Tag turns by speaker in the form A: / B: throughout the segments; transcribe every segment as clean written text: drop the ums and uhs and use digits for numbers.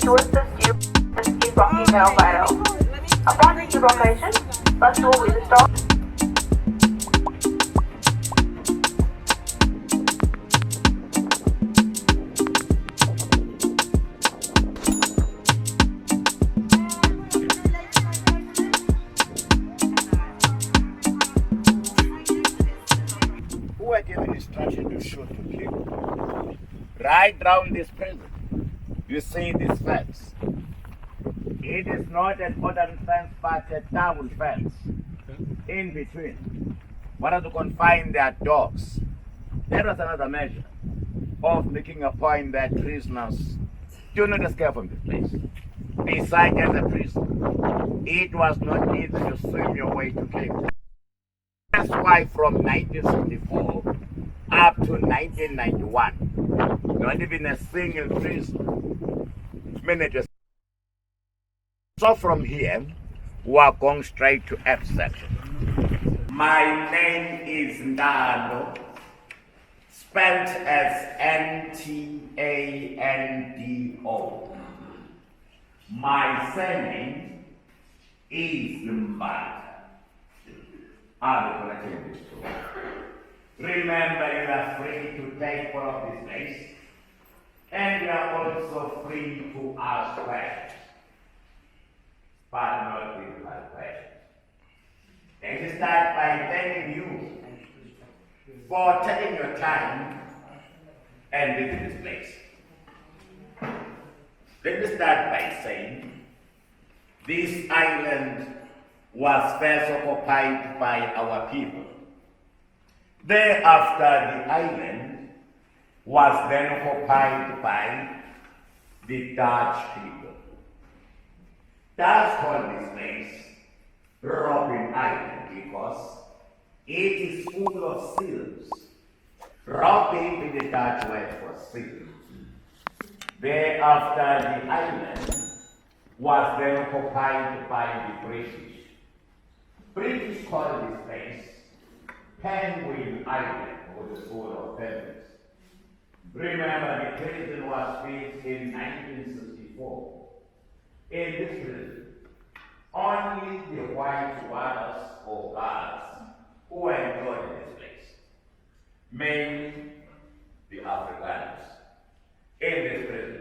A: to assist you with deblocking mail vital. Upon deblockation, vessel will stop.
B: Who were given instruction to shoot to kill? Right round this prison, you see this fence. It is not an ordinary fence, but a double fence. In between, one of to confine their dogs. That was another measure of making a point that prisoners do not escape from this place. Besides the prison, it was not easy to swim your way to Cape. That's why from 1964 up to 1991, not even a single prison managed. So from here, we are going straight to F section. My name is Ndalo, spelled as N-T-A-N-D-O. My surname is Mbata. I'll be collecting this too. Remember, you are free to take part of this place, and you are also free to ask questions, but not difficult questions. Let me start by thanking you for taking your time and visiting this place. Let me start by saying this island was first occupied by our people. Thereafter, the island was then occupied by the Dutch people. Dutch called this place Robben Island because it is full of seals. Robben is the Dutch word for seal. Thereafter, the island was then occupied by the British. British called this place Penguin Island, or the School of Penguins. Remember, the prison was built in 1964. In this prison, only the white warders or guards who were employed in this place, mainly the Afrikaners. In this prison,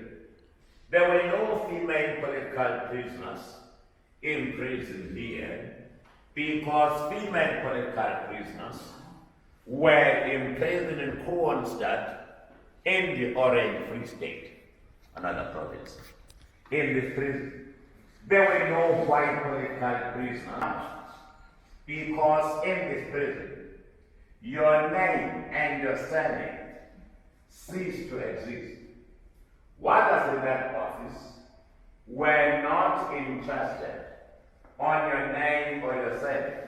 B: there were no female political prisoners imprisoned here, because female political prisoners were imprisoned in Kroonstad in the Orange Free State, another province. In this prison, there were no white political prisoners, because in this prison, your name and your surname ceased to exist. Warders in that office were not interested on your name or your surname,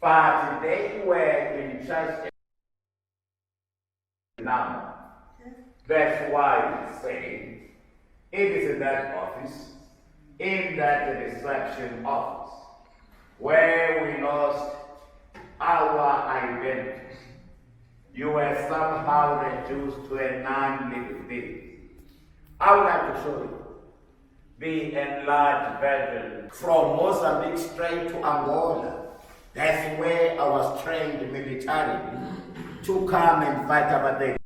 B: but they were interested in number. That's why we say it is in that office, in that distraction office, where we lost our identities. You were somehow reduced to a non-living thing. I would like to show you the enlarged version from Mozambique straight to Angola. That's where I was trained militarily to come and fight apartheid.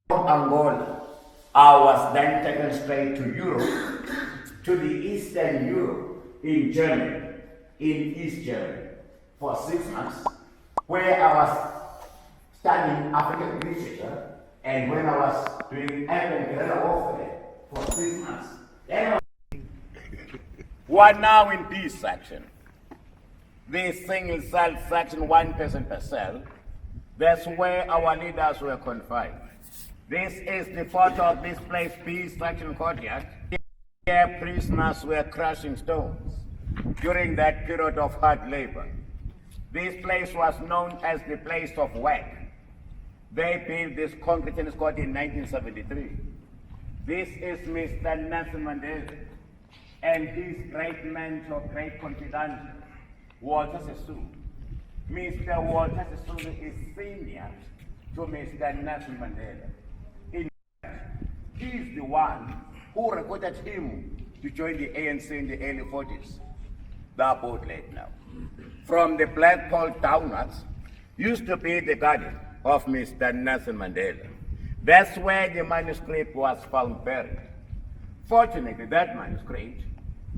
B: From Angola, I was then taken straight to Europe, to the Eastern Europe, in Germany, in East Germany, for 6 months, where I was studying African literature, and when I was doing African guerrilla warfare for 6 months. We are now in B section. This single cell section, 1 person per cell. That's where our leaders were confined. This is the photo of this place, B section courtyard. Here prisoners were crushing stones during that period of hard labor. This place was known as the place of work. They built this concrete tennis court in 1973. This is Mr. Nelson Mandela and his great mentor, great confidant, Walter Sisulu. Mr. Walter Sisulu is senior to Mr. Nelson Mandela. He's the one who recruited him to join the ANC in the early 40s. They are both late now. From the Black Pole downwards used to be the garden of Mr. Nelson Mandela. That's where the manuscript was found buried. Fortunately, that manuscript,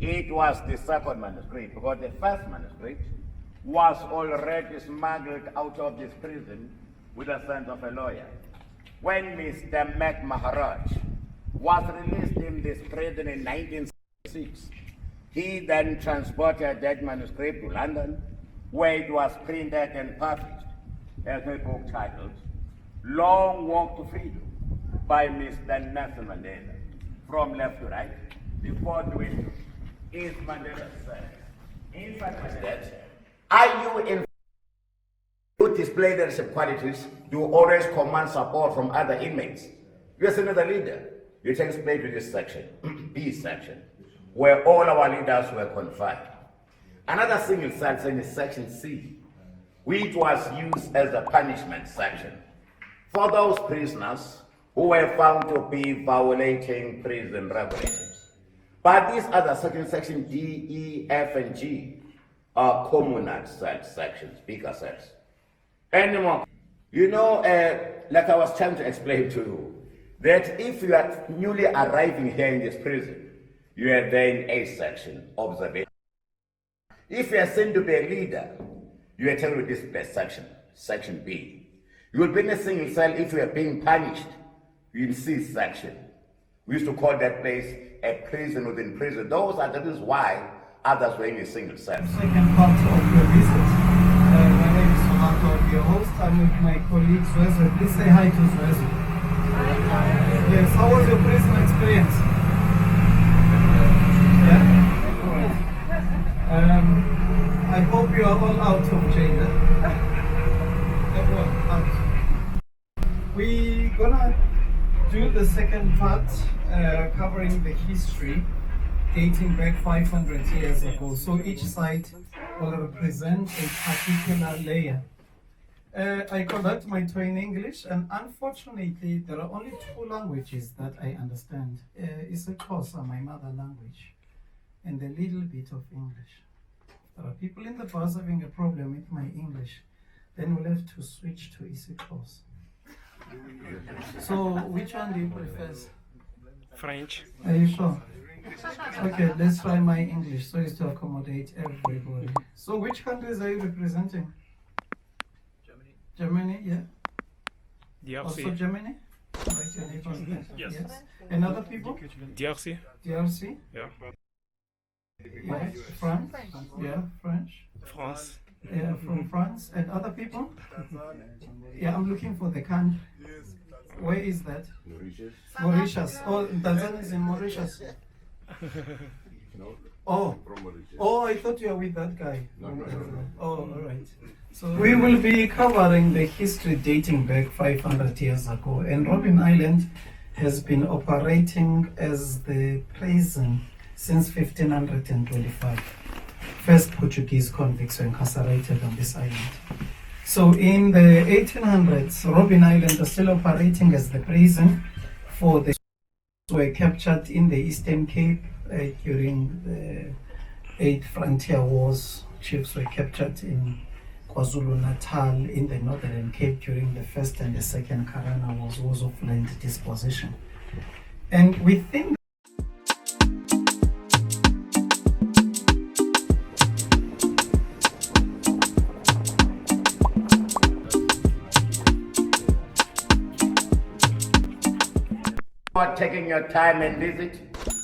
B: it was the second manuscript, because the first manuscript was already smuggled out of this prison with the assent of a lawyer. When Mr. Mac Maharaj was released in this prison in 1966, he then transported that manuscript to London, where it was printed and published as a book titled Long Walk to Freedom by Mr. Nelson Mandela. From left to right, the fourth window is Mandela's cell. Inside Mandela, are you in to display leadership qualities? You always command support from other inmates. You're another leader. You take place to this section, B section, where all our leaders were confined. Another single section is section C, which was used as a punishment section for those prisoners who were found to be violating prison regulations. But these other sections, section D, E, F, and G, are communal sections, bigger cells. Anymore, you know, like I was trying to explain to you, that if you are newly arriving here in this prison, you are there in A section, observation. If you are seen to be a leader, you are taken to this best section, section B. You will be in a single cell if you are being punished in C section. We used to call that place a prison within prison. Those are the reasons why others were in a single cell.
C: Second part of your visit. My name is Somato, I'll be your host. I'm with my colleague Zwezwe. Please say hi to Zwezwe. Yes, how was your prison experience? Yeah? Alright. I hope you are all out of jail. Everyone out. We're gonna do the second part covering the history dating back 500 years ago. So each side will represent a particular layer. I conduct my tour in English, and unfortunately there are only two languages that I understand. isiXhosa, my mother language, and a little bit of English. There are people in the bus having a problem with my English, then we'll have to switch to isiXhosa. So which one do you prefer?
D: French.
C: Are you sure? Okay, let's try my English so as to accommodate everybody. So which countries are you representing? Germany, yeah. Also
D: DRC.
C: Germany? Right, your neighbor.
D: Yes.
C: And other people?
D: DRC.
C: DRC?
D: Yeah.
C: Yeah. France? Yeah, French.
D: France.
C: Yeah, from France. And other people? Yeah, I'm looking for the country. Where is that? Mauritius. Oh, Tanzania is in Mauritius. Oh, I thought you were with that guy. Oh, all right. So we will be covering the history dating back 500 years ago, and Robben Island has been operating as the prison since 1525. First Portuguese convicts were incarcerated on this island. So in the 1800s, Robben Island was still operating as the prison for the who were captured in the Eastern Cape during the 8 frontier wars. Chiefs were captured in KwaZulu-Natal, in the Northern Cape during the First and the Second Karana wars of land disposition. And within
B: for taking your time and visit.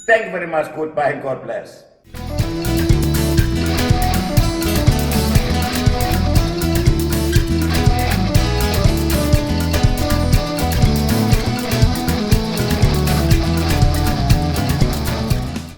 B: Thank you very much. Goodbye and God bless.